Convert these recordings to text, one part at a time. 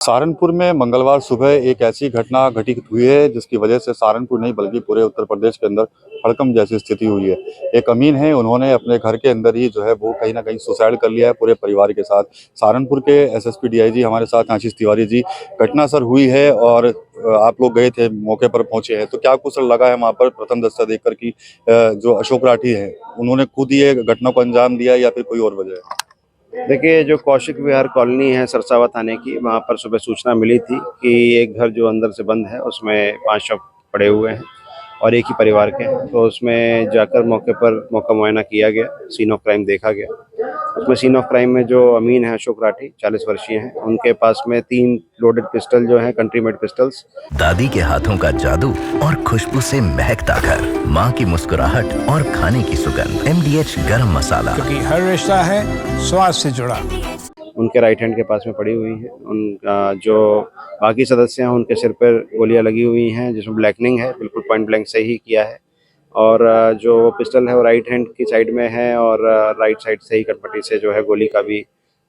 सहारनपुर में मंगलवार सुबह एक ऐसी घटना घटित हुई है जिसकी वजह से सहारनपुर नहीं बल्कि पूरे उत्तर प्रदेश के अंदर हड़कंप जैसी स्थिति हुई है। एक अमीन है, उन्होंने अपने घर के अंदर ही जो है वो कहीं ना कहीं सुसाइड कर लिया है पूरे परिवार के साथ। सहारनपुर के एसएसपी डीआईजी हमारे साथ आशीष तिवारी जी, घटना सर हुई है और आप लोग गए थे, मौके पर पहुंचे हैं, तो क्या कुछ लगा है वहाँ पर प्रथम दृष्टया देखकर कि जो अशोक राठी है उन्होंने खुद ये घटना को अंजाम दिया या फिर कोई और वजह है? देखिए, जो कौशिक विहार कॉलोनी है सरसावा थाने की, वहाँ पर सुबह सूचना मिली थी कि एक घर जो अंदर से बंद है उसमें 5 शव पड़े हुए हैं और एक ही परिवार के हैं। तो उसमें जाकर मौके पर मौका मुआयना किया गया, सीन ऑफ क्राइम देखा गया। उसमें सीन ऑफ क्राइम में जो अमीन है अशोक राठी 40 वर्षीय हैं, उनके पास में 3 लोडेड पिस्टल जो हैं कंट्री मेड पिस्टल्स। दादी के हाथों का जादू और खुशबू से महकता घर, माँ की मुस्कुराहट और खाने की सुगंध। MDH गरम मसाला, क्योंकि हर रिश्ता है स्वाद से जुड़ा। उनके राइट हैंड के पास में पड़ी हुई है। उनका जो बाकी सदस्य हैं उनके सिर पर गोलियां लगी हुई हैं जिसमें ब्लैकनिंग है, बिल्कुल पॉइंट ब्लैंक से ही किया है। और जो पिस्टल है वो राइट हैंड की साइड में है और राइट साइड से ही कटपटी से जो है गोली का भी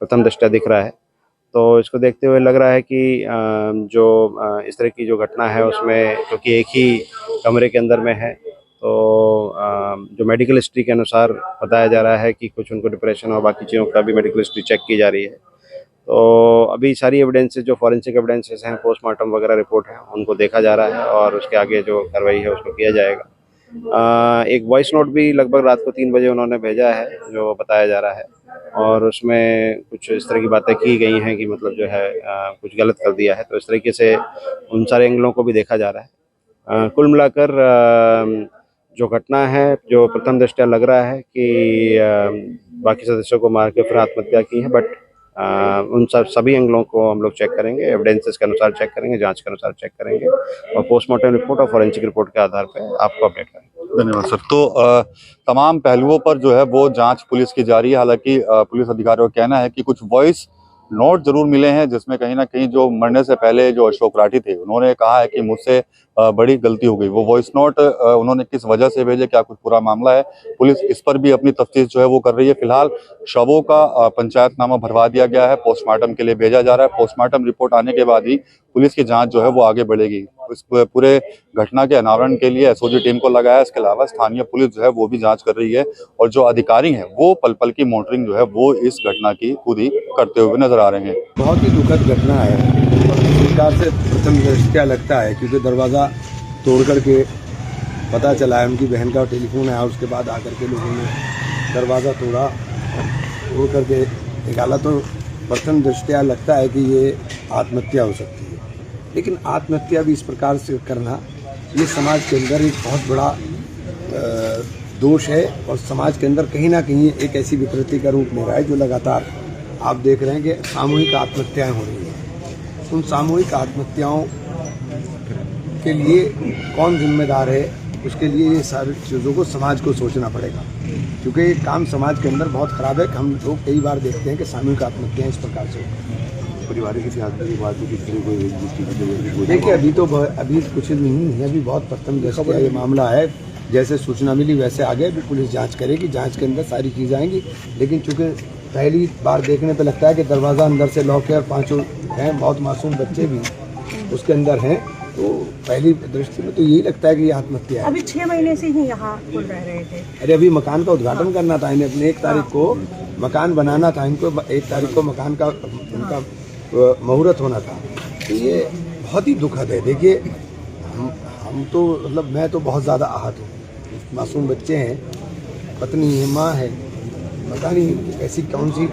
प्रथम दृष्टया दिख रहा है। तो इसको देखते हुए लग रहा है कि इस तरह की जो घटना है उसमें, क्योंकि एक ही कमरे के अंदर में है, तो जो मेडिकल हिस्ट्री के अनुसार बताया जा रहा है कि कुछ उनको डिप्रेशन और बाकी चीज़ों का भी मेडिकल हिस्ट्री चेक की जा रही है। तो अभी सारी एविडेंसेस जो फॉरेंसिक एविडेंसेस हैं, पोस्टमार्टम वगैरह रिपोर्ट है, उनको देखा जा रहा है और उसके आगे जो कार्रवाई है उसको किया जाएगा। एक वॉइस नोट भी लगभग रात को 3 बजे उन्होंने भेजा है जो बताया जा रहा है, और उसमें कुछ इस तरह की बातें की गई हैं कि मतलब जो है कुछ गलत कर दिया है। तो इस तरीके से उन सारे एंगलों को भी देखा जा रहा है। कुल मिलाकर जो घटना है, जो प्रथम दृष्टया लग रहा है कि बाकी सदस्यों को मार के फिर आत्महत्या की है, बट उन सभी एंगलों को हम लोग चेक करेंगे, एविडेंसेस के अनुसार चेक करेंगे, जांच के अनुसार चेक करेंगे और पोस्टमार्टम रिपोर्ट और फॉरेंसिक रिपोर्ट के आधार पर आपको अपडेट करेंगे। धन्यवाद सर। तो तमाम पहलुओं पर जो है वो जांच पुलिस की जारी है। हालांकि पुलिस अधिकारियों का कहना है कि कुछ वॉइस नोट जरूर मिले हैं जिसमें कहीं ना कहीं जो मरने से पहले जो अशोक राठी थे उन्होंने कहा है कि मुझसे बड़ी गलती हो गई। वो वॉइस नोट उन्होंने किस वजह से भेजे, क्या कुछ पूरा मामला है, पुलिस इस पर भी अपनी तफ्तीश जो है वो कर रही है। फिलहाल शवों का पंचायतनामा भरवा दिया गया है, पोस्टमार्टम के लिए भेजा जा रहा है। पोस्टमार्टम रिपोर्ट आने के बाद ही पुलिस की जांच जो है वो आगे बढ़ेगी। इस पूरे घटना के अनावरण के लिए एसओजी टीम को लगाया है। इसके अलावा स्थानीय पुलिस जो है वो भी जांच कर रही है और जो अधिकारी हैं वो पल पल की मॉनिटरिंग जो है वो इस घटना की खुद ही करते हुए नजर आ रहे हैं। बहुत ही दुखद घटना है। सरकार से प्रथम दृष्टया लगता है क्योंकि दरवाज़ा तोड़ करके पता चला है, उनकी बहन का टेलीफोन आया, उसके बाद आकर के लोगों ने दरवाज़ा तोड़ करके निकाला। तो प्रथम दृष्टया लगता है कि ये आत्महत्या हो सकती है, लेकिन आत्महत्या भी इस प्रकार से करना ये समाज के अंदर एक बहुत बड़ा दोष है और समाज के अंदर कहीं ना कहीं एक ऐसी विकृति का रूप ले रहा है जो लगातार आप देख रहे हैं कि सामूहिक आत्महत्याएं हो रही हैं। उन सामूहिक आत्महत्याओं के लिए कौन जिम्मेदार है, उसके लिए ये सारी चीज़ों को समाज को सोचना पड़ेगा, क्योंकि ये काम समाज के अंदर बहुत ख़राब है। हम लोग कई बार देखते हैं कि सामूहिक आत्महत्याएं इस प्रकार से परिवार की बात देखिए, अभी कुछ नहीं है, अभी बहुत प्रथम दृष्टया ये मामला है। जैसे सूचना मिली वैसे आगे भी पुलिस जांच करेगी, जांच के अंदर सारी चीज़ें आएंगी। लेकिन चूँकि पहली बार देखने पे लगता है कि दरवाज़ा अंदर से लॉक है और 5 हैं, बहुत मासूम बच्चे भी उसके अंदर हैं, तो पहली दृष्टि में तो यही लगता है कि ये आत्महत्या है। अभी 6 महीने से ही यहाँ खुल रहे थे। अरे अभी मकान का उद्घाटन करना था इन्हें, अपने 1 तारीख को मकान बनाना था इनको, 1 तारीख को मकान का उनका मुहूर्त होना था। तो ये बहुत ही दुखद है। देखिए, हम तो मतलब मैं तो बहुत ज़्यादा आहत हूँ। मासूम बच्चे हैं, पत्नी है, माँ है, पता नहीं ऐसी कौन सी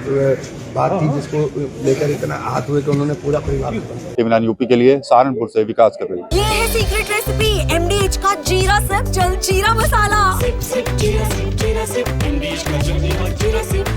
बात थी जिसको लेकर इतना आहत हुए कि उन्होंने पूरा परिवार। टीवी9 यूपी के लिए सहारनपुर से विकास कर रही है। ये है सीक्रेट रेसिपी MDH का जीरा सिर्फ जल जीरा मसाला। जीरा सिर्फ MDH का जल जीरा सिर्फ